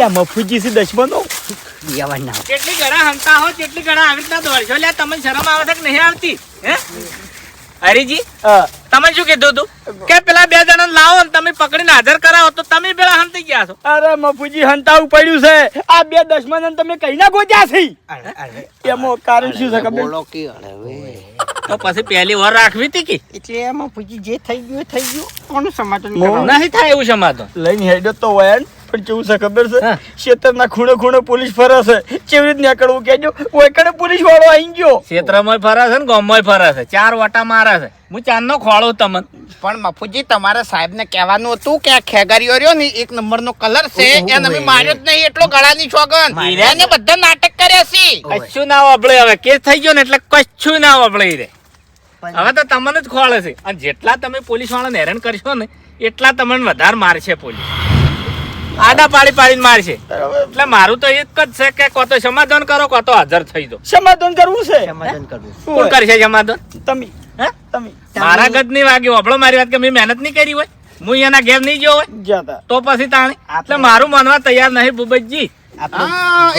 ત્યાં મફુજી થી દશમનો કેટલી ઘણા હંતા હો કેટલી ઘણા આવી રીતના દોડશો લ્યા તમને શરમ આવે છે કે નહીં આવતી હે હરીજી તમે શું કીધું તું કે પેલા બે જણા લાવો ને તમે પકડીને હાજર કરાવો તો તમે પેલા હંતી ગયા છો અરે મફુજી હંતાવું પડ્યું છે આ બે દશમન તમે કઈ ના ગોત્યા છે એમાં કારણ શું છે ખબર બોલો કે તો પછી પહેલી વાર રાખવી હતી કે એટલે એમાં પછી જે થઈ ગયું કોનું સમાધાન કરવાનું? નહીં થાય એવું સમાધાન લઈને હેડ્યો તો હોય પણ કેવું છે ખબર છે ક્ષેત્રના ખૂણે ખૂણે પોલીસ ફરે છે કેવી રીતે નીકળવું કેજો ઓયકડે પોલીસ વાળો આવી ગયો ક્ષેત્રમાં ફરે છે ને ગામમાં ફરે છે 4 વાટા મારે છે હું ચાંદનો ખોળું તમને પણ મફુજી તમારા સાહેબ ને કહેવાનું હતું કે આ ખેગારીઓ રહ્યો ને 1 નંબરનો કલર છે એને અમે માર્યો જ નહીં એટલો ગળાની સોગન એને બધા નાટક કર્યા છે કશું ના વાપરે હવે કેસ થઈ ગયો ને એટલે કશું ના વાપરે રે હવે તો તમને જ ખોળે છે અને જેટલા તમે પોલીસ વાળાને હેરાન કરશો ને એટલા તમને વધારે મારશે પોલીસ આડા પાડી પાડીને મારશે એટલે મારું તો એક જ છે કે કો તો સમાધાન કરો કો તો હાજર થઈ દો સમાધાન કરવું છે સમાધાન કરવું કોણ કરશે સમાધાન તમે હે તમે મારા ગદ ની વાગી વાપડો મારી વાત કે મેં મહેનત નહીં કરી હોય હું એના ઘેર નહીં ગયો હોય જાતા તો પછી તાણે એટલે મારું માનવા તૈયાર નહીં ભૂપતજી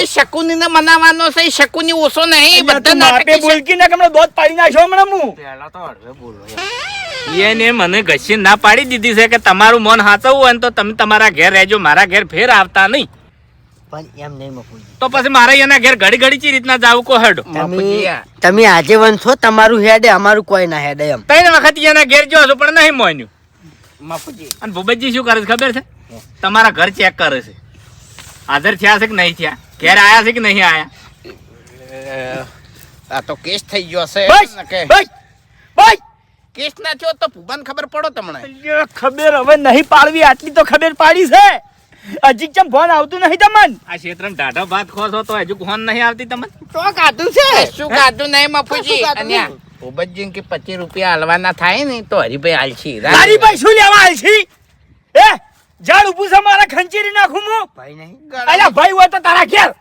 એ શકુની ને મનાવાનો છે એ શકુની ઓછો નહીં બધા નાટક માપે બોલકી ને કમણે દોત પાડી નાખ્યો હમણાં હું પહેલા તો હળવે બોલો એને મને ઘસી ના પાડી દીધી છે કે તમારું મન હાચવવું હોય ને તો તમે તમારા ઘેર રહેજો મારા ઘેર ફેર આવતા નહીં પણ એમ નહીં મફુજી તો પછી મારે એના ઘેર ઘડી ઘડી ચી રીતના જાવું કો હેડો તમે આજીવન છો તમારું હેડે અમારું કોઈ ના હેડે એમ 3 વખત એના ઘેર જો છો પણ નહીં મોન્યું મફુજી અને ભૂપતજી શું કરે છે ખબર છે તમારા ઘર ચેક કરે છે હાજર થયા છે કે નહીં થયા ઘેર આયા છે કે નહીં આયા આ તો કેસ થઈ ગયો છે બસ બસ બસ કેસ ના થયો તો ભૂબાન ખબર પડો તમને ખબર હવે નહીં પાડવી આટલી તો ખબર પાડી છે હજી કેમ ફોન આવતું નહીં તમને આ ક્ષેત્રમાં ઢાઢો ભાત ખો છો તો હજુ ફોન નહીં આવતી તમને તો કાઢું છે શું કાઢું નહીં મફુજી અને ભૂપતજી કે 25 રૂપિયા હલવાના થાય ને તો હરીભાઈ આલછી તારી ભાઈ શું લેવા આલછી એ ઝાડ ઉભું છે મારા ખંચેરી નાખું હું ભાઈ નહીં અલ્યા ભાઈ હોય તો તારા ઘેર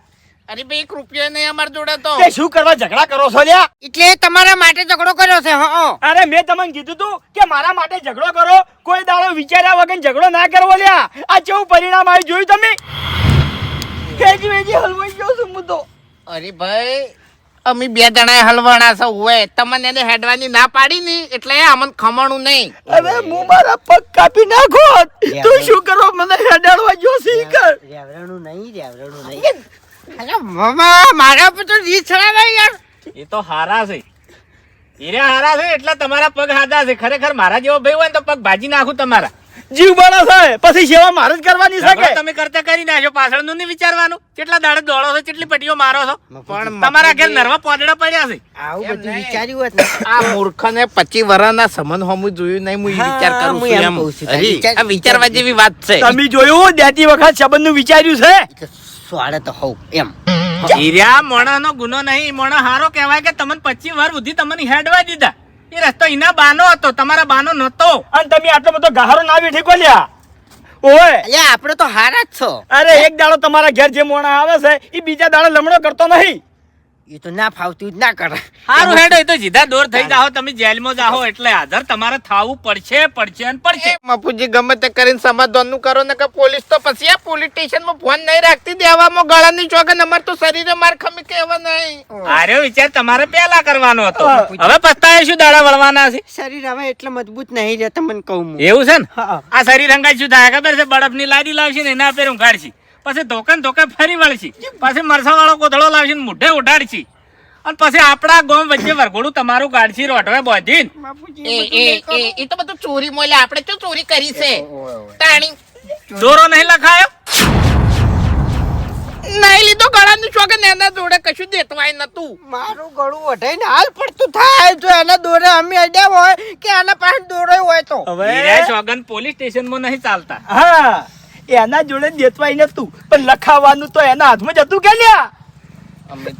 અરે ભાઈ 1 રૂપિયા નહીં અમાર જોડે તો તે શું કરવા ઝઘડા કરો છો લ્યા એટલે તમારા માટે ઝઘડો કર્યો છે હા અરે મેં તમને કીધું તું કે મારા માટે ઝઘડો કરો કોઈ દાડો વિચાર્યા વગર ઝઘડો ના કરવો લ્યા આ કેવું પરિણામ આવ્યું જોયું તમે કેજી વેજી હલવાઈ ગયો છું હું તો અરે ભાઈ અમે 2 જણા હલવાણા છે હોય તમને એને હેડવાની ના પાડી ની એટલે અમન ખમણું નહીં અરે હું મારા પગ કાપી નાખો તું શું કરો મને હેડાડવા જો સી કર રેવરણું નહીં અરે મામા મારા પર તો રીત ચડાવે યાર એ તો હારા છે હીરે હારા છે એટલે તમારા પગ હાદા છે ખરેખર મારા જેવો ભાઈ હોય ને તો પગ ભાજી નાખું તમારા જીવ બળો છે પછી સેવા મારે જ કરવાની છે કે તમે કરતા કરી નાખો પાછળનું નહીં વિચારવાનું કેટલા દાડે દોડો છો કેટલી પટીઓ મારો છો પણ તમારા ઘેર નરવા પોદડા પડ્યા છે આવું બધું વિચાર્યું હોત ને આ મૂર્ખને 25 વર્ષના સમન હમું જોયું નહીં હું વિચાર કરું છું એમ અરે આ વિચારવા જેવી વાત છે તમે જોયું દેતી વખત સંબંધનું વિચાર્યું છે સ્વાડે તો હોવ એમ હીર્યા મોણાનો ગુનો નહીં મોણા હારો કહેવાય કે તમને 25 વાર સુધી તમને હેડવા દીધા એ રસ્તો એના બાનો હતો તમારા બાનો નતો અને તમે આટલો બધો ગહારો ના બેઠી કોલ્યા ઓય અલ્યા આપણે તો હારા જ છો અરે એક દાડો તમારા ઘેર જે મોણા આવે છે એ બીજા દાડો લમણો કરતો નહીં એ તો ના ફાવતું જ ના કરે હારું હેડો એ તો સીધા દોર થઈ જાઓ તમે જેલમાં જાઓ એટલે હાજર તમારે થાવું પડશે મફુજી ગમે તે કરીને સમાધાન નું કરો ને કે પોલીસ તો પછી આ પોલીસ સ્ટેશન માં ફોન નહીં રાખતી દેવામાં ગળાની ચોગન અમાર તો શરીરે માર ખમી કેવા નહીં આર્યો વિચાર તમારે પહેલા કરવાનો હતો હવે પસ્તાય શું દાડા વળવાના છે શરીર હવે એટલે મજબૂત નહીં રહે તમને કહું એવું છે ને આ શરીર હંગાઈ શું થાય ખબર છે બરફ ની લાદી લાવશે ને એના પેર ઉઘાડશે પછી ધોકે ફરી વળશે પછી મરસા વાળો કોથળો લાવશે ને મોઢે ઉડાડશે અને પછી આપડા ગામ વચ્ચે વરઘોડું તમારું ગાડશી રોટવે બોધીન એ તો બધું ચોરી મોલે આપણે તો ચોરી કરી છે તાણી દોરો નહીં લખાયો નહીં લીધો ગળાનું ચોગન એના જોડે કશું દેતવાય નતું મારું ગળું વઢાઈને હાલ પડતું થાય તો એના દોરે અમે અડ્યા હોય કે એના પાસે દોરે હોય તો હવે સોગન પોલીસ સ્ટેશન માં નહીં ચાલતા હા એના જોડે દેતવાય નતું પણ લખાવાનું તો એના હાથમાં જ હતું કે લ્યા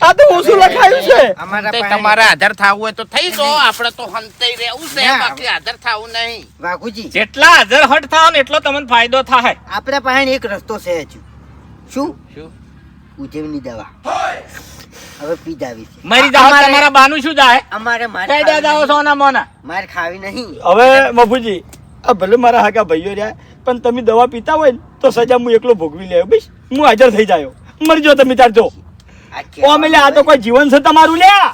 આ તો ઓછું લખાયું છે તમારે હાજર થવું હોય તો થઈ જો આપણે તો હંતાઈ રહેવું છે બાકી હાજર થવું નહીં વાઘુજી જેટલા હાજર હટ થાવ ને એટલો તમને ફાયદો થાય આપણે પાસે એક રસ્તો છે હજુ શું ઉજવણી દવા હવે પી જાવી છે મરી જાવ તમારા બાનું શું જાય અમારે ફાયદા જાવ સોના મોના માર ખાવી નહીં હવે મફુજી આ ભલે મારા હાકા ભાઈઓ રહ્યા પણ તમે દવા પીતા હોય ને તો સજા હું એકલો ભોગવી લે બસ હું હાજર થઈ જાયો મરજો તમે તાર જો ઓ મેલે આ તો કોઈ જીવન છે તમારું લ્યા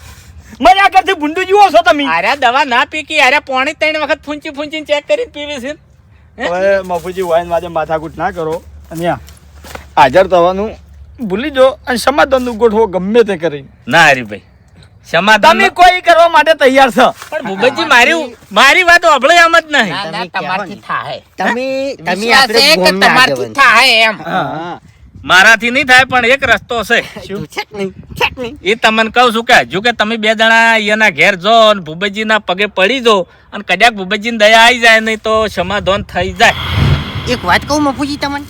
મર્યા કરતી ભૂંડું જીવો છો તમે અરે દવા ના પીકી અરે પોણી 3 વખત ફૂંચી ફૂંચીને ચેક કરીને પીવી છે હવે મફુજી વાઈન વાજે માથાકૂટ ના કરો અને હાજર થવાનું ભૂલી જો અને સમાધાનનું ગોઠવો ગમે તે કરી ના હરીભાઈ સમાધાન તમે કોઈ કરવા માટે તૈયાર છો પણ ભૂપતજી મારી વાત અભળે એમ જ નહીં ના, ના, તમારથી થાય. તમે વિશ્વાસ છે કે તમારથી થાય એમ. મારાથી નહીં થાય પણ એક રસ્તો છે એ તમને કહું છું કે હજુ કે તમે 2 જણા એના ઘેર જો અને ભૂપતજીના પગે પડી જો અને કદાચ ભૂપતજીને દયા આવી જાય નહીં તો સમાધાન થઈ જાય. એક વાત કહું મફુજી તમને,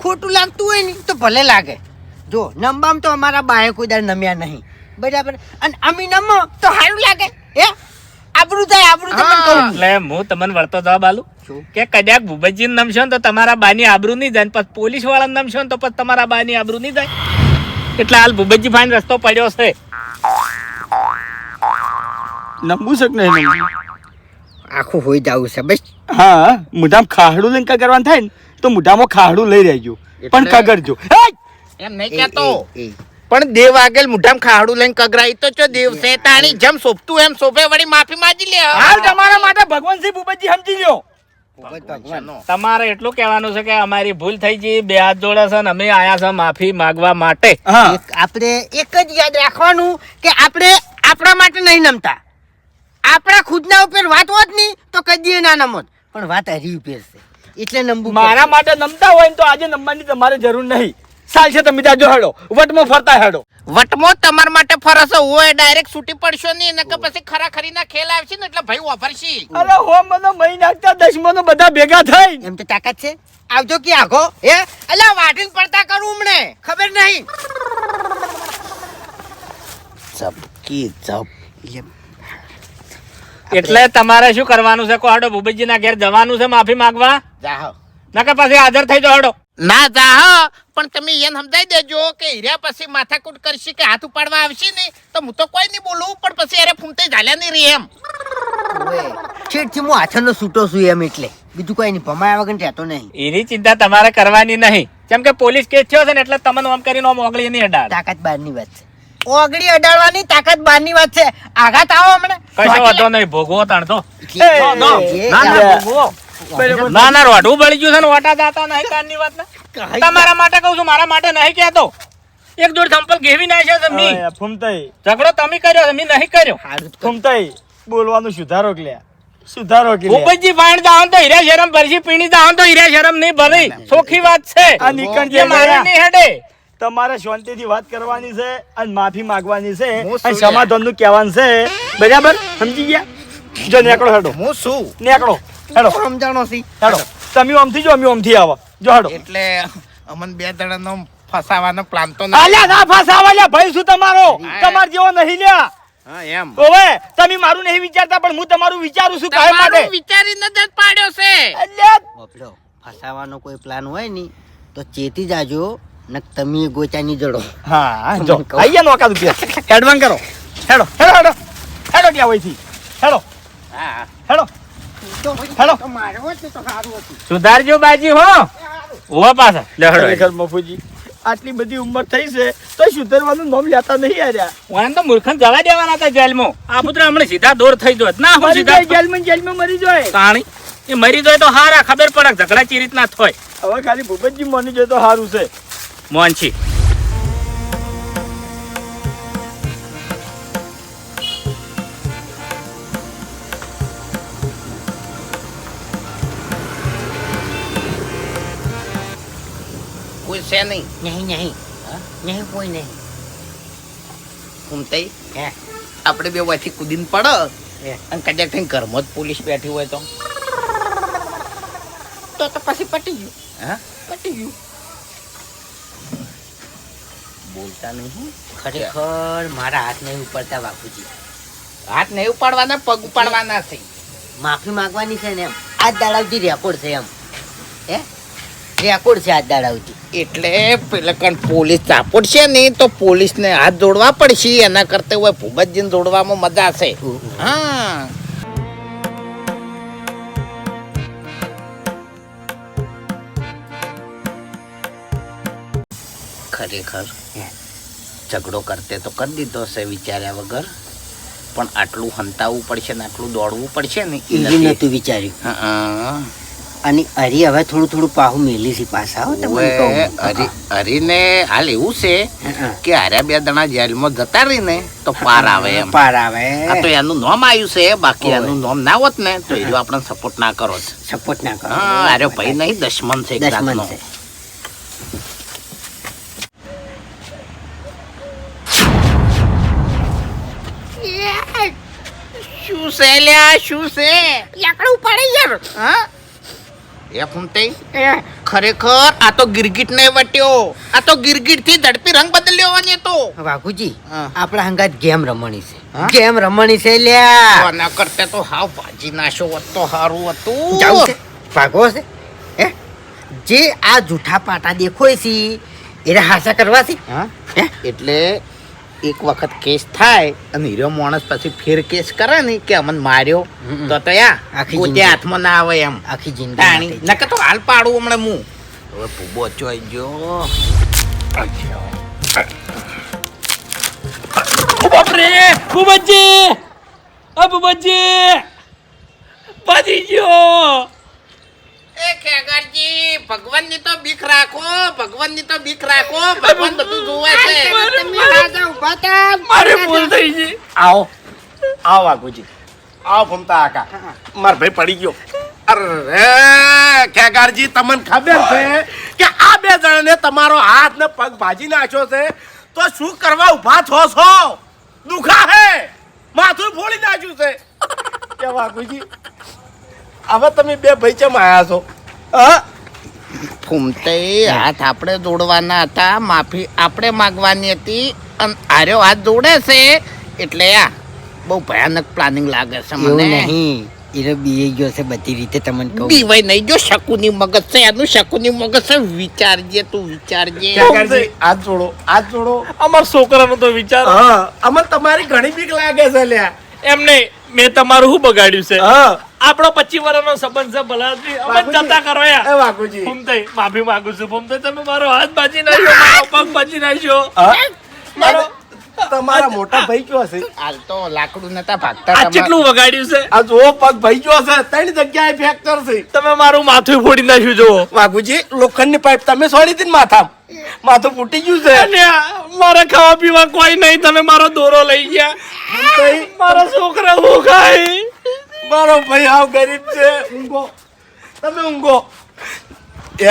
ખોટું લાગતું હોય ને તો ભલે લાગે. જો નંબામ તો અમારા બાએ કોઈ દર નમ્યા નહીં, બરાબર, અને અમી નમો તો સારું લાગે. હે આબરૂ થાય તમને કહું. એટલે હું તમને વળતો જવાબ આલું કે કદાચ ભૂપતજીને નમશો ને તો તમારા બાની આબરૂ નહીં જાય ને પછી પોલીસ વાળાને નમશો ને તો પછી તમારા બાની આબરૂ નહીં જાય. એટલે હાલ ભૂપતજી ફાઈન રસ્તો પડ્યો છે. નમવું છે કે નહીં નમવું? આખું હોઈ જવું છે બસ. હા મોઢામાં ખાહડું લઈને કગરવાનું થાય ને તો મોઢામાં ખાહડું લઈ રહેજો પણ કગરજો. એમ નહીં કહેતો. પણ દેવ આગળ મુઠામાં ખાડું લઈને કગરાઈ તો ચો દેવ છે તાણી જેમ સોપતું એમ સોપે વળી માફી માંગી લે. હાલ તમારા માટે ભગવાન શ્રી ભૂપતજી સમજી લ્યો. તમારે એટલું કહેવાનું છે કે અમારી ભૂલ થઈ ગઈ, 2 હાથ જોડે છે ને અમે આયા છે માફી માંગવા માટે. હા આપણે એક જ યાદ રાખવાનું કે આપણે આપણા માટે નહીં નમતા. આપણા ખુદના ઉપર વાત હોત નહીં તો કદી ના નમત, પણ વાત હરી ઉપર છે એટલે નમવું. મારા માટે નમતા હોય ને તો આજે નમવાની તમારે જરૂર નહીં. સાલ છે તમે જાજો હેડો વટમાં ફરતા હેડો. વટમો તમારા માટે ફરસો હોય ડાયરેક્ટ છૂટી પડશો નહીં નકર પછી ખરાખરીના ખેલ આવશે ને એટલે ભાઈ વાપરશી. અરે હો મને મહી નાખતા 10 બધા ભેગા થઈ. એમ તો તાકાત છે. આવજો કે આખો હે અલા વાટીને પડતા કરું હમણે ખબર નહીં. ઝબકી ઝબ. એટલે તમારે શું કરવાનું છે? કોહડો ભૂપતજીના ઘેર જવાનું છે માફી માંગવા, જાહો. નકર પછી હાજર થઈ જાઓ. હડો ના જાહો પણ તમે એને સમજાઈ દેજો કે હીરા પછી માથાકૂટ કરશી કે હાથ ઉપાડવા આવશે ને તો હું તો કોઈ નહીં બોલું પણ પછી અરે ફૂમતે ઝાલ્યા નહીં રહી એમ. છેડથી હું હાથનો છૂટો છું એમ, એટલે બીજું કોઈ નહીં. ભમાયા વગર રહેતો નહીં. એની ચિંતા તમારે કરવાની નહીં. કેમ કે પોલીસ કેસ થયો છે ને એટલે તમને આમ કરીને આમ ઓગળી નહીં અડાડ. તાકાત બહારની વાત છે. ઓગળી અડાડવાની તાકાત બહારની વાત છે. આઘાત આવો હમણે કશો વાંધો નહીં, ભોગવો તાણ તો. જે- ના ના રોઢું બળી ગયું છે ને ઓટા જાતા નહીં કાનની વાત ને. તમારા માટે કહું છું, મારા માટે નહીં કહેતો. એક જોડ સંપલ ઘેવી નાખ્યો છે મી. હવે ફૂમતાઈ ઝઘડો તમે કર્યો છે, મી નહીં કર્યો. ફૂમતાઈ બોલવાનું સુધારો કે લ્યા. સુધારો કે લ્યા. ભૂપતજી પાણી દાવન તો હીરા શરમ ભરસી પીણી દાવન તો હીરા શરમ નહીં ભરી. ચોખ્ખી વાત છે. આ નીકળ જે મારે નહીં હેડે. તમારે શાંતિથી વાત કરવાની છે અને માફી માંગવાની છે હું અને શું સમાધાનનું કહેવાનું છે. બરાબર સમજી ગયા? જો નેકળો હેડો હું શું નેકળો હેડો સમજાણો છે. હેડો. તમે આમથી જો અમે આમથી આવો. જો હેડો. એટલે અમન 2 જણાનો ફસાવાનો પ્લાન તો ના. આલ્યા ના ફસાવા લ્યા ભાઈ શું તમારો તમાર જેવો નહીં લ્યા. હા એમ ઓવે તમે મારું નહીં વિચારતા પણ હું તમારું વિચારું છું કાયમ માટે. તમારું વિચારીને જ પાડ્યો છે. અલ્યા બાપડો, ફસાવાનો કોઈ પ્લાન હોય ને તો ચેતી જાજો ને તમે ગોચાની જડો. હા જો આયા નોકા રૂપિયા એડવાન્સ કરો. હેડો હેડો હેડો હેડો ત્યાં હોયથી હેડો હા હેડો હેડો. સુધારજો બાજી હો. ઓ પાછા લે હડો. ખરેખર મફુજી આટલી બધી ઉંમર થઈ છે તો સુધરવાનું નામ લેતા નહીં આર્યા. વાન તો મૂર્ખન જવા દેવાના હતા જેલમાં. આ પુત્ર હમણાં સીધા દોર થઈ ગયો ના હું મરી સીધા જાય જેલમાં મરી જાય. તાણી એ મરી જાય તો હારા ખબર પડે કે ઝઘડા ચી રીતના થાય. હવે ખાલી ભૂપતજી માની જાય તો સારું છે. મોનછી કોઈ છે નહીં નહીં નહીં નહીં કોઈ નહીં. ઘૂમતાઈ હે આપણે 2 વાથી કૂદીને પડો હે. અને કદાચ થઈને ઘરમાં જ પોલીસ બેઠી હોય તો પછી પટી ગયું. હા પટી ગયું. બોલતા નહીં. ખરેખર મારા હાથ નહીં ઉપડતા બાપુજી. હાથ નહીં ઉપાડવાના પગ ઉપાડવાના છે. માફી માંગવાની છે ને એમ. આજ દાડાવતી રેકોર્ડ છે એમ. હે રેકોર્ડ છે આજ દાડાવતી. એટલે પેલા કણ પોલીસ ચાપડશે ને તો પોલીસને હાથ જોડવા પડશે. એના કરતા હોય ભૂપતજીને જોડવામાં મજા છે. હા ખરેખર ઝઘડો કરતે તો કરી દીધો છે વિચાર્યા વગર, પણ આટલું હંતાવવું પડશે ને આટલું દોડવું પડશે ને એ નતું વિચાર્યું. હા. અને હરી હવે થોડું થોડું પાહું મેલી છે પાછા હો તમને કહું. હરીને હાલ એવું છે હા. કે હાર્યા 2 દણા જેલમાં જતા રહી ને તો પાર આવે એમ. પાર આવે. આ તો એનું નામ આવ્યું છે, બાકી ઓય. એનું નામ ના હોત ને તો એ જો આપણને સપોર્ટ ના કરો. સપોર્ટ ના કરો. હા, અરે ભાઈ નહીં, દશમન છે એક દશમન જાતનો. છે. શું છે લ્યા, શું છે? લાકડું પડે યાર. હા એ ફૂમતે ખરેખર આ તો ગિરગીટ ને વટ્યો. આ તો ગિરગીટ થી ઝડપી રંગ બદલ્યો અને તો વાઘુજી હા. આપણા હંગાત ગેમ રમણી છે. હા? ગેમ રમણી છે લ્યા. ના કરતે તો હાવ ભાજી નાશો હોત તો સારું હતું. જાવું છે ભાગો છે હે જે આ જૂઠા પાટા દેખોય છે એને હાસા કરવા છે. હા? એટલે એક વખત કેસ થાય અને હીરો માણસ પછી ફેર કેસ કરે ને કે અમને માર્યો હમ. તો યા આખી પોતે જિંદગી. હાથમાં ના આવે એમ. આખી જિંદગી તાણી માટે. નકર તો હાલ પાડું હમણાં હું. હવે ભૂબો ચોઈ ગયો. બાપરે બુબજી, ઓ બુબજી બાજી ગયો. એ ખેગરજી, ભગવાનની તો બીક રાખો, ભગવાનની તો બીક રાખો. ભગવાન બધું જોવે છે. મારે ભૂલ થઈ ગઈ. આવો આવો વાઘુજી, આવો ફમતા આકા. માર ભાઈ પડી ગયો. અરે ખેગારજી, તમને ખબર છે કે આ 2 જણાને તમારો હાથ ને પગ ભાજી નાખ્યો છે તો શું કરવા ઊભા છો છો? દુખા હે, માથું ફોડી નાખ્યું છે. કે વાઘુજી, હવે તમે 2 ભાઈ ચમ આયા છો? હા, ફૂમતે હાથ આપણે જોડવાના હતા, માફી આપણે માંગવાની હતી અને આર્યો હાથ જોડે છે એટલે આ બહુ ભયાનક પ્લાનિંગ લાગે છે એવું મને. નહીં એને બીએ ગયો છે બધી રીતે તમને કહું. બીવાય નહીં, જો શકુની મગજ છે એનું, શકુની મગજ છે. વિચારજે તું, વિચારજે. ખેગારજી, હાથ જોડો, હાથ જોડો. અમાર છોકરાનો તો વિચાર. હા, અમને તમારી ઘણી બીક લાગે છે લ્યા. એમ નહીં, મેં તમારું શું બગાડ્યું છે? હા, આપણો 25 વર્ષનો સંબંધ છે. ભલાથી અમે વાઘુજી. જતા કરો યાર. એ વાઘુજી. ફૂમતાઈ, માફી માંગુ છું. ફૂમતાઈ, તમે મારો હાથ બાજી નાખ્યો, મારો પગ બાજી નાખ્યો. હા? મારો તમારા મોટા ભાઈ કયો હશે? હાલ તો લાકડું નતા ભાગતા. આ કેટલું વગાડ્યું છે? આ જો પગ ભાઈ ગયો છે, 3 જગ્યાએ ફ્રેક્ચર છે. તમે મારું માથું ફોડી નાખ્યું જુઓ. વાઘુજી, લોખંડની પાઇપ તમે છોડી હતી ને માથામાં, માથું ફૂટી ગયું છે. અને મારા ખાવા પીવા કોઈ નહીં, તમે મારો દોરો લઈ ગયા. ફૂમતાઈ, મારા છોકરા હું ખાય. મારો ભાઈ હાવ ગરીબ છે. ઊંઘો, તમે ઊંઘો. હવે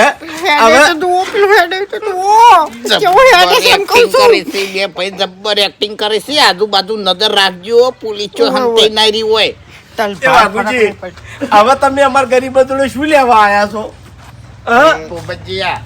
જબ્બર એક્ટિંગ કરે છે. આજુબાજુ નજર રાખજો, પોલીસ હંતાઈ ના રહી હોય. વાઘુજી, હવે તમે અમારા ગરીબ જોડે શું લેવા આયા છો? હા? ભૂપતજીયા,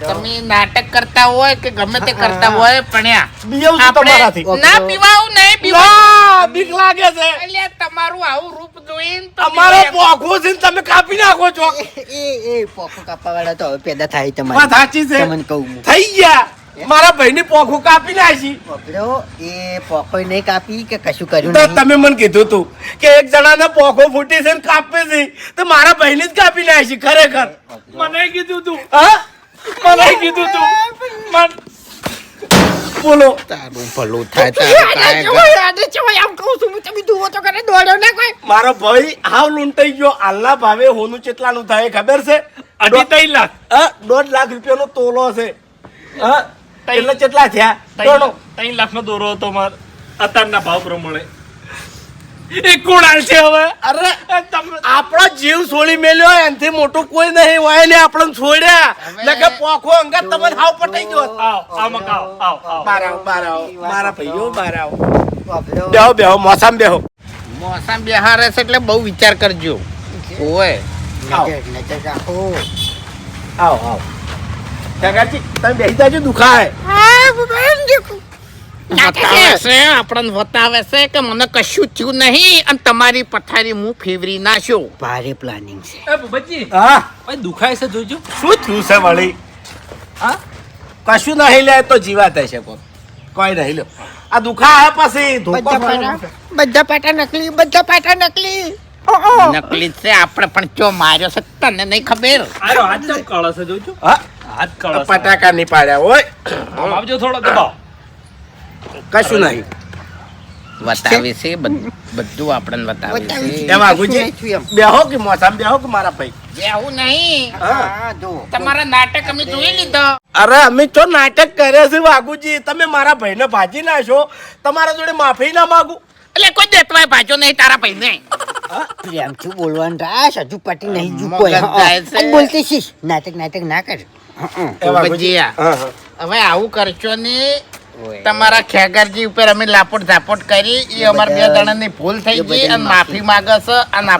તમે નાટક કરતા હોય કે ગમે તે કરતા હોય પણ બીજાવું છું તમારાથી. ના પીવાવું નહીં પીવા. ના, બીક લાગે છે. એટલે તમારું આવું રૂપ જોઈને તો અમારો પોખો છે ને તમે કાપી નાખો છો. એ પોખો કાપવા વાળા તો હવે પેદા થાય વાત તમારે. સાચી છે. તમને કહું હું. થઈ ગયા. મારા ભાઈની પોખો કાપી નાખી. પકડો, એ પોખો નહીં કાપી કે કશું કર્યું તો નહીં. તમે મને કીધું તું કે એક જણાને પોખો ફૂટી છે ને કાપે છે, તો મારા ભાઈની જ કાપી નાખી. ખરેખર મને કીધું તું, હા? મને કીધું તું. બોલો. તારું ભલું થાય તારું મારો ભાઈ હાવ લૂંટાઈ ગયો. હાલના ભાવે હોનું કેટલાનું થાય ખબર છે? 2.5 લાખ. 1.5 લાખ રૂપિયાનો તોલો છે. હા? એટલે કેટલા થયા? 3 લાખનો દોરો હતો માર અત્યારના ભાવ પ્રમાણે. એ કોણ છે હવે? અરે તમે આપણો જીવ છોડી મેલ્યો, એનાથી મોટું કોઈ નહીં હોય ને આપણને છોડ્યા. નકે પોખો અંગત તમને હાવ પટાઈ ગયો. આવ આમાં આવ. બાર આવો, બાર આવો. મારા ભાઈઓ બાર આવો. પકડો. બેહો બેહો, મોસામ બેહો. મોસમ બિહારે છે એટલે બહુ વિચાર કરજો. ઓય નજર રાખો. આવો આવો. કાકાજી, તમે બેસી જાજો, દુખાય. બતાવે છે, આપણને બતાવે છે કે મને કશું થયું નહીં અને તમારી પથારી હું ફેવરી નાખ્યો. ભારે પ્લાનિંગ છે. એ બુબજી, હા? ઓય દુખાય છે જોજો. શું થયું છે વળી? હા? કશું નહીં લે તો જીવાત હશે કોણ. કોઈ નહીં લ્યો. આ દુખા પછી બધા પાટા નકલી. નકલી છે. આપણે પણ ચો માર્યો છે તને નહીં ખબર. આરો હાથ ચમ કાળો છે જોજો. હા? હાથ કળો પટાકા નહીં પાડ્યા હોય આવજો થોડો દબાવ. કશું નહીં બતાવે છે બધું આપણને બતાવે છે એ વાઘુજી બેહો કે મોસામ બેહો કે મારા ભાઈ એવું નહીં હા જો તમારા નાટક અમે જોઈ લીધો. અરે અમે તો નાટક કરે છે વાઘુજી તમે મારા ભાઈને ભાજી નાખો તમારા જોડે માફી ના માંગુ એટલે કોઈ દેતવાય ભાજો નહીં તારા ભાઈને. પ્રેમથી બોલવાનું રાસ હજુ પટી નહીં મગજ જુકો જાય છે. બોલતી શીશ નાટક ના કર એ વાઘુજી. ભજીયા. હા, હા. હવે આવું કરશો ને તમારા ખેગરજી ઉપર અમે લાપોટ ઝાપોટ કરી એ અમારા બે જણાની ભૂલ થઈ ગઈ અને માફી માંગે છે અને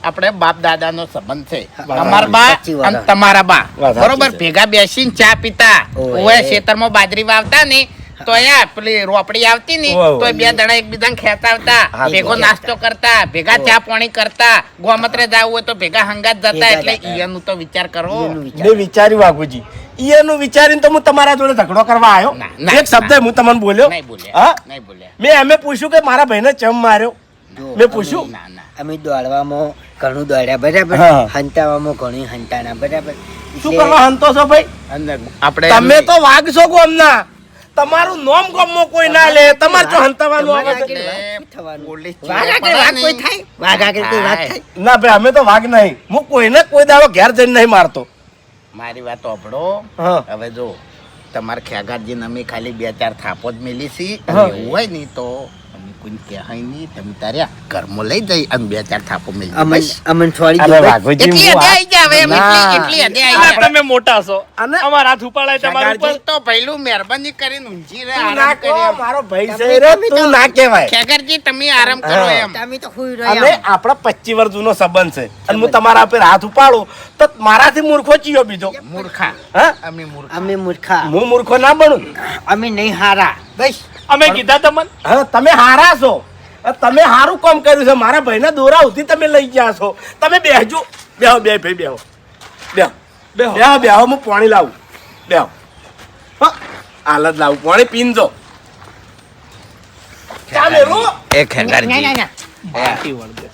આપણે બાપ દાદાનો સંબંધ છે અમારા બા સાચી વાત. અને તમારા બા વાત સાચી બરોબર છે. ભેગા બેસીને ચા પીતા ઓય. ઓય ખેતરમાં બાજરી વાવતા ને તો અહીંયા પેલી રોપડી આવતી ને ઓય, તો એ બે જણા એકબીજાને ખેંચાવતા હા, ભેગો ઓય. નાસ્તો કરતા ભેગા ચા પાણી કરતા ગોમત્રે જવું હોય તો ભેગા હંગાત જતા ભેગા એટલે જતા. ઈયાનું તો વિચાર કરો. ઈયાનું વિચાર. મેં વિચાર્યું વાઘુજી એનું વિચારીને તો હું તમારા જોડે ઝઘડો કરવા આવ્યો ના, ના, એક શબ્દ હું તમને બોલ્યો નહીં બોલ્યા હા નહીં બોલ્યા મેં એમે પૂછ્યું કે મારા ભાઈને ચમ માર્યો જો, મેં પૂછ્યું ના ના અમે દોડવામાં ઘણું દોડ્યા બરાબર હા. હંતાવામાં ઘણી હંતાણા બરાબર શું એટલે કરવા હંતો છો ભાઈ અંદર આપણે તમે તો વાઘ છો ગોમના તમારું નોમ ગોમમાં કોઈ ના લે તમારે તો હંતાવાનું આવે તમારે છે. આગળ વાત શું થવાનું? પોલીસ વાઘ આગળ વાઘ કોઈ થાય વાઘ આગળ કોઈ વાત થાય ના ભાઈ અમે તો વાઘ નહીં હું કોઈને કોઈ દાડો ઘેર જઈને નહીં મારતો મારી વાત સાંભળો હા. હવે જો તમારે ખેગારજીને અમે ખાલી 2-4 થાપો જ મેલી છી હા. અને એવું હોય ને તો અમે કોઈને કહેવાય નહીં તમે તારે ઘરમાં લઈ જઈ અને 2-4 થાપો મેલી અમન બસ. અમન છોડી અરે દો બસ. વાઘુજી, એટલી હું હદે આ- આવી જા હવે એમ, ના. એટલી હદે આવી આ જા. તમે મોટા છો અને- અમારા હાથ ઉપાડાય તમારા ઉપર. પણ તો પહેલું મહેરબાની કરીને ઊંઘી રહે, તું આરામ ના કરી કહો, એમ. મારો ભાઈ તમે છે રે, તમે તું તો- ના કહેવાય ખેગારજી તમે આરામ કરો હા. એમ. તમે તો ખુઈ અને રહ્યા આપણા 25 વર્ષ જૂનો સંબંધ છે અને હું તમારા પર હાથ ઉપાડું તો મારાથી મૂર્ખો ચિયો બીજો મૂર્ખા હા અમે મૂર્ખા અમે મૂર્ખા હું મૂર્ખો ના બનું અમે નહીં હારા બસ અમે કીધા તમને હા તમે હારા છો તમે હારું કામ કર્યું છે મારા ભાઈના દોરા સુધી તમે લઈ ગયા છો તમે બેહજો બેહો બે ભાઈ બેહો બેહો બેહો. બેહો બેહો હું પાણી લાવું બેહો હા હાલત લાવું પાણી પીનજો ચાલે રો એ ખેગારજી ના, ના. માટી વળગે.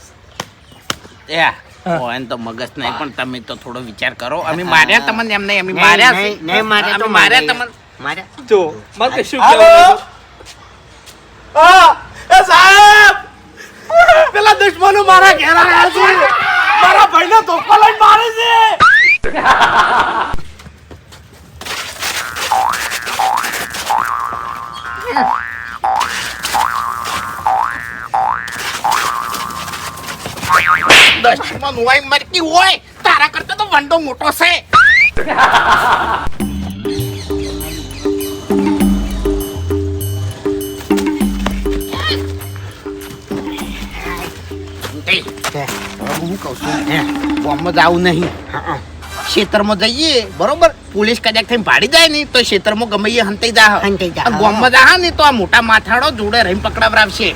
ઓન તો મગજ નહીં પણ તમે તો થોડો વિચાર કરો અમે માર્યા તમને એમ નહીં અમે માર્યા છે. નહીં માર્યા તો અમે માર્યા માર્યા. તમને માર્યા જો મારે કશું હાલો કહેવું હા એ સાહેબ પેલા દુશ્મનો મારા ઘેર આવ્યા છે મારા ભાઈને ધોકો લઈને મારે છે દશમન હોય મરકી હોય તારા કરતા તો વંડો મોટો છે. હું કહું છું ગામમાં જાવું નહીં ખેતરમાં જઈએ બરોબર પોલીસ કદાચ થઈને ભાડી જાય ને તો ખેતરમાં ગમે એ હંતાઈ જા હંતાઈ જા. ગામમાં જા ને તો આ મોટા માથાડો જોડે રહીને પકડાવરાવશે.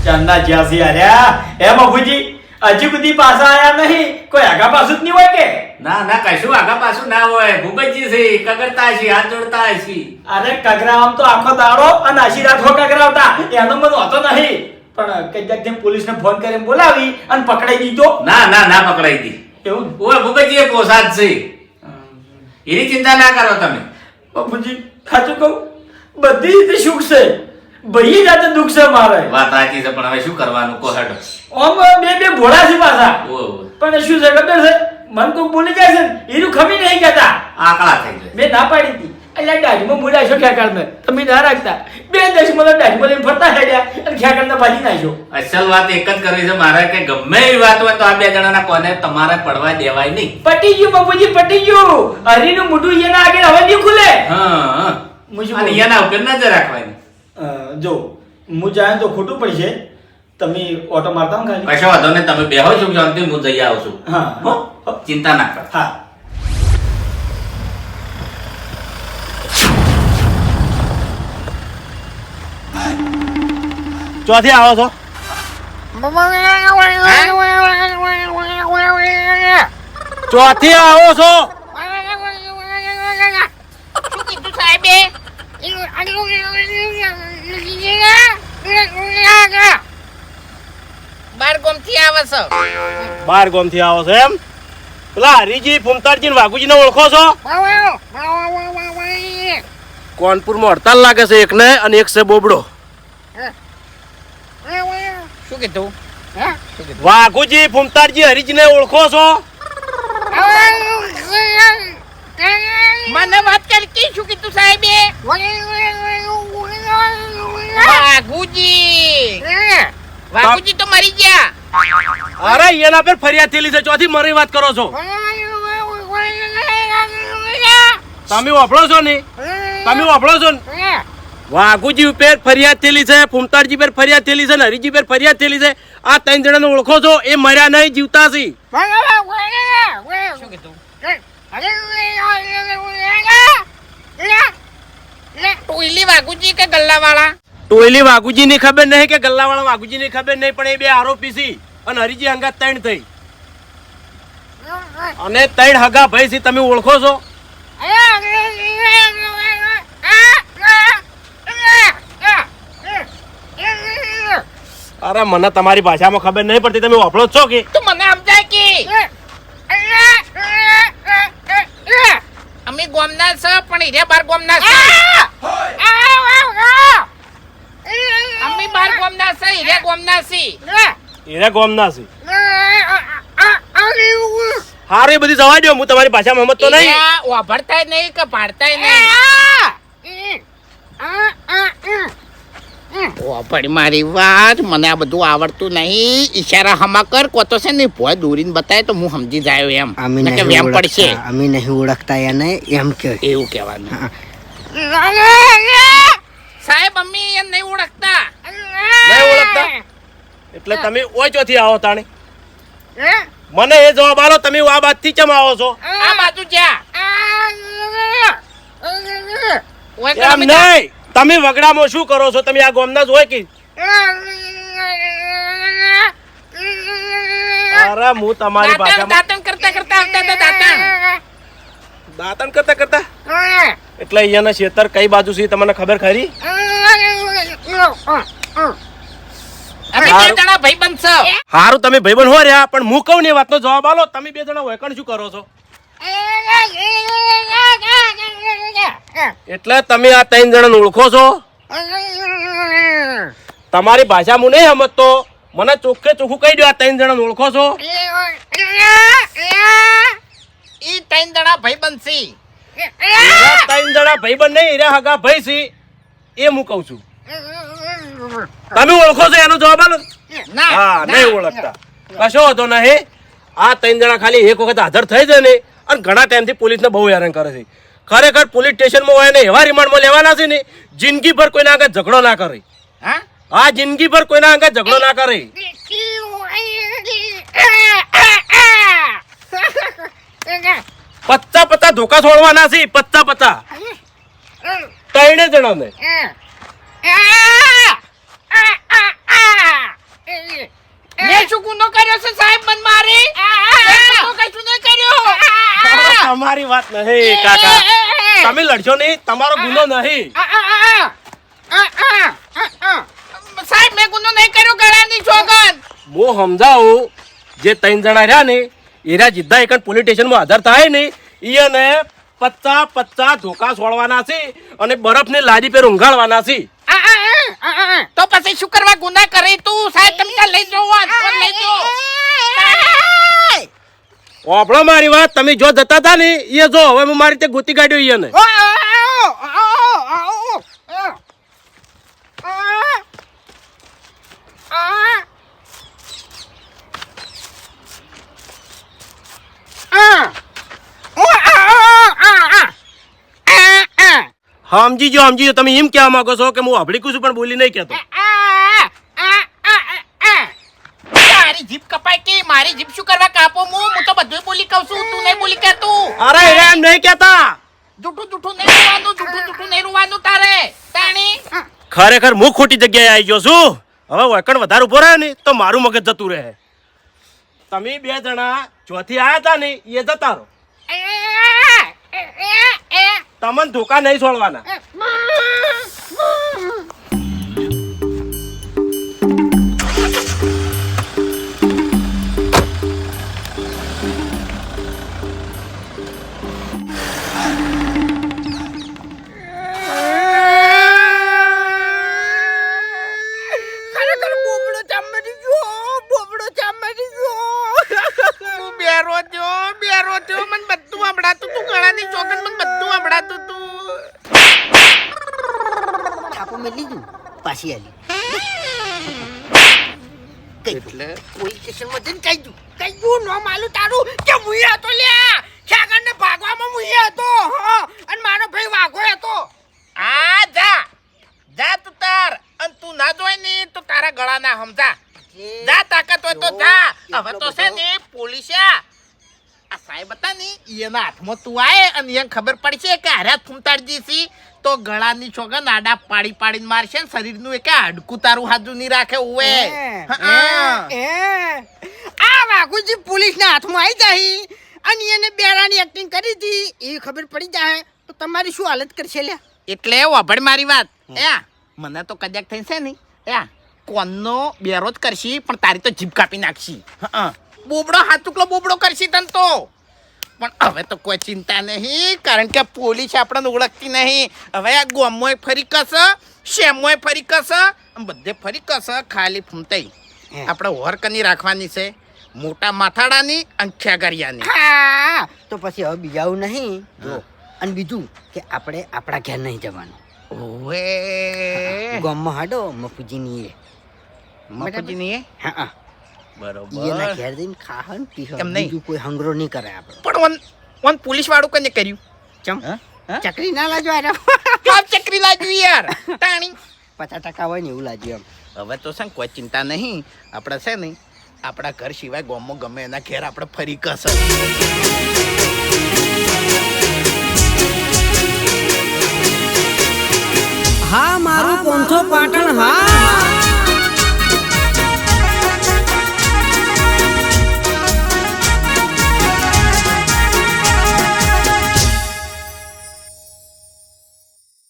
ચાંદા જ્યાંથી આર્યા એ બાપુજી હજી સુધી પાછા આયા નહીં કોઈ આગા પાછું જ નહીં હોય કે ના ના કશું આગા પાછું ના હોય ભૂપતજી છે કગરતા છે હાથ જોડતા છે. અરે કગરામ તો આખો દાડો અને આશીર્વાદ હો કગરાવતા એનો મને હોતો નહીં પણ કઈ પોલીસને ફોન કરીને બોલાવી અને પકડાઈ દીધો ના ના ના પકડાઈ દી એવું ઓય ભૂપતજી એ પોસાદ છે એની ચિંતા ના કરો તમે. બાપુજી સાચું કહું બધી રીતે સુખ છે ભાઈ જાતે દુઃખ છે મારે વાત સાચી છે પણ હવે શું કરવાનું કો હેડો. આમ બે ભોળા છે પાછા ઓય, પણ શું છે ખબર છે મન કોઈ બોલી જાય છે ને એનું ખમી નહીં કહેતા આકડા થઈ જાય. મેં ના પાડી હતી એટલે દાઢીમાં બોલાય છો ખ્યાકાળને તમે ના રાખતા બે દશમાં દાઢીમાં લઈને ફરતા હેડ્યા અને ખ્યાકાળને ભાજી નાખ્યો અસલ વાત એક જ કરવી છે મારે કે ગમે એવી વાત હોય તો આ બે જણાના કોને તમારે પડવા દેવાય નહીં. પટી ગયું બાપુજી પટી ગયું હરીનું મોઢું એના આગળ હવે નહીં ખુલે હા હું શું અને કહું? એના ઉપર નજર રાખવાની. જો હું જાય તો ખોટું પડશે તમે ઓટો મારતા હો ખાલી કશો વાંધો નહીં તમે બેહો છો શાંતિ હું જઈ આવું છું. હા હો? ચિંતા ના કરો. હા ચોથી આવો છો ચોથી આવો છો શું કીધું સાહેબે? બાર ગામથી આવે છે. 12 ગામથી આવો છો એમ પેલા હરીજી ફૂમતાડજી ને વાઘુજીને ઓળખો છો? કોનપુરમાં હડતાલ લાગે છે એકને, અને એક છે બોબડો. શું કીધું? વાઘુજી ફૂમતાડજી હરીજીને ઓળખો છો? મને વાત કરી શું કીધું સાહેબે? વાઘુજી તો મરી ગયા. અરે એના પર ફરિયાદ થયેલી છે. ચોથી મરી વાત કરો છો? તમે વાપરો છો ને? તમે વાપરો છો ને? વાઘુજી ઉપર ફરિયાદ થયેલી છે, ફૂમતાડજી પર ફરિયાદ થયેલી છે, ને હરીજી પર ફરિયાદ થયેલી છે. આ ત્રણ જણાને ઓળખો છો? એ મર્યા નહીં, જીવતા છે. શું કીધું? ટોયલી વાઘુજી કે ગલ્લાવાળા? ટોયલી વાઘુજી ની ખબર નહીં કે ગલ્લાવાળા વાઘુજી ની ખબર નહીં, પણ એ બે આરોપી છે. અને હરીજી હંગાત ત્રણ થઈ, અને ત્રણ હગા ભાઈ છે. તમે ઓળખો છો? અરે મને તમારી ભાષામાં ખબર નહીં પડતી, તમે વાપરો છો કે? તું મને સમજાય કે અમે ગોમના છે, પણ હીરે બાર ગોમના છે. અમે બાર ગોમના છે, હીરે ગોમના છે. એરા ગોમના છે. હારું, એ બધી જવા દો. હું તમારી ભાષામાં સમજતો નહીં. હીરા વાપરતાય નહીં કે પાડતાય નહીં. વાપર મારી વાત, મને આ બધું આવડતું નહીં. ઈશારા હમા કર, કોતો છે ને ભોય દોરીને બતાય તો હું સમજી જાયો એમ. કે વેમ પડશે. અમે નહીં ઓળખતા એને એમ કે એવું કહેવાનું. સાહેબ અમે એમ નહીં ઓળખતા. નહીં ઓળખતા? એટલે તમે ઓય ચોથી આવો તાણી? મને એ જવાબ આલો. તમે આ બાજથી ચમ આવો છો? આ બાજુ જ્યાં એમ નહીં. તમે વગડામાં શું કરો છો? તમે આ ગોમના જ હોય કે? અરે હું તમારી ભાષામાં દાંતણ કરતા કરતા આવતા હતા. દાંતણ કરતા કરતા એટલે અહીંયાના ખેતર કઈ બાજુ છે તમને ખબર ખરી? અમે બે જણા ભાઈબંધ છે. હારું, તમે ભાઈબંધ હો રહ્યા, પણ હું કહું ને એ વાતનો જવાબ આલો. તમે બે જણા વૈકણ શું કરો છો? એટલે તમે આ ત્રણ જણાને ઓળખો છો? તમારી ભાષા હું નહીં સમજતો, મને ચોખ્ખે ચોખ્ખું કહી દો. આ ત્રણ જણાને ઓળખો છો? ઈ ત્રણ જણા ભાઈબંધ છે. ત્રણ જણા ભાઈબંધ નહીં, એરા હગા ભાઈ છે, એ હું કહું છું. તમે ઓળખો છો? એનો જવાબ આલો. હા, નહીં ઓળખતા, કશો હતો નહીં. આ ત્રણ જણા ખાલી એક વખત હાજર થઈ જાય ને, અને ઘણા ટાઈમથી પોલીસને બહુ હેરાન કરે છે. ખરેખર પોલીસ સ્ટેશનમાં હોય ને એવા રિમાન્ડમાં લેવાના છે ને, જિંદગી ભર કોઈના આગળ ઝઘડો ના કરે. હા, જિંદગી ભર કોઈના આગળ ઝઘડો ના કરે. 50 ધોકા છોડવાના છે. 50 ત્રણે જણાને. મેં શું ગુનો કર્યો છે સાહેબ? મન મારી કશું નહીં કર્યો. તમારી વાત નહીં કાકા, તમે લડશો નહીં, તમારો ગુનો નહીં. સાહેબ મેં ગુનો નહીં કર્યો. ગળાની સોગંદ. હું સમજાવું. જે ત્રણ જણા રહ્યા ને, એરા જીદ્દા એક પોલીસ સ્ટેશનમાં હાજર થાય ને, એને 50 ધોકા છોડવાના છે, અને બરફની લાદી પર ઊંઘાડવાના છે. તો પછી શું કરવા ગુના કરે તું? સાહેબ તમે ત્યાં લઈ જાઓ. લઈ જાઓ. ઓપડો મારી વાત. તમે જો જતા હતા ને, એ જો હવે હું મારી રીતે ગોતી કાઢ્યો એને. સમજી જો. તમે એમ કહેવા માંગો છો કે હું અભડી કુછ પણ બોલી નહીં કહેતો? મારી જીભ કપાય કે મારી જીભ શું કરવા કાપો? હું તો બધું બોલી કહું છું, તું નહીં બોલી કહેતું. અરે એમ નહીં કહેતા. જૂઠું નહીં રોવાનું. જૂઠું નહીં રોવાનું તારે. તાણી ખરેખર હું ખોટી જગ્યાએ આવી ગયો છું. હવે વૈકણ વધારે ઉભો રહે ને તો મારું મગજ જતું રહે. તમે બે જણા ચોથી આયા હતા ને, એ જતા રહો. તમને ધોકા નહીં છોડવાના. બદલી દઉં પાછી આલી એટલે પોલીસ સ્ટેશનમાં જઈને કહી દઉં નો માલું તારું કે મુઈ હતો લ્યા ખેગરને ભાગવામાં મુઈ હતો હા અને મારો ભાઈ વાઘો હતો આ જા તું તાર અને તું ના જોઈ ને તો તારા ગળા ના સમજા જા તાકાત હોય તો જા હવે તો છે ને પોલીસે આ સાહેબ હતા ને એના હાથમાં તું આય અને એને ખબર પડશે કે હારે ફૂમતાડજી સી તો ગળાની છોગન આડા પાડીને મારશે ને શરીરનું એક હાડકું તારું હાજુ નહીં રાખે ઉવે આ વાઘુજી પોલીસના હાથમાં આવી જાય અને એને બેરાની એક્ટિંગ કરી હતી એ ખબર પડી જાય તો તમારી શું હાલત કરશે લ્યા એટલે વાભળ મારી વાત મને તો કદાચ થઈ છે ને કોનનો બેરો જ કરશી પણ તારી તો જીભ કાપી નાખશી બોબડો હાથુકલો બોબડો કરશી તન તો પણ હવે તો કોઈ ચિંતા નહીં કારણ કે પોલીસ આપણને ઓળખતી નહીં હવે આ ગોમોય ફરી કસ શેમોય ફરી કસ બધે ફરી કસ ખાલી ફૂમતાઈ આપણે હોરકની રાખવાની છે મોટા માથાડાની અને ખેગરિયાની હા તો પછી હવે બીજાવું નહીં જો અને બીજું કે આપણે આપણા ઘેર નહીં જવાનું ઓવે ગામમાં હાડો મફુજીની મફુજીની હા બરોબર એના ઘેર જઈને ખાહન પીહન એમ નહીં. બીજું કોઈ હંગરો નહીં કરે આપણે પણ ઓન પોલીસ વાળું કને કર્યું ચમ હા? ચકરી ના લાજો આરે કાપ ચકરી લાગ્યું યાર તાણી 50% હોય ને એવું લાગ્યું એમ હવે તો છે ને કોઈ ચિંતા નહીં આપણે છે ને આપણા ઘર સિવાય ગામમાં ગમે એના ઘેર આપણે ફરી કસ હા મારું પોંથો પાટણ હા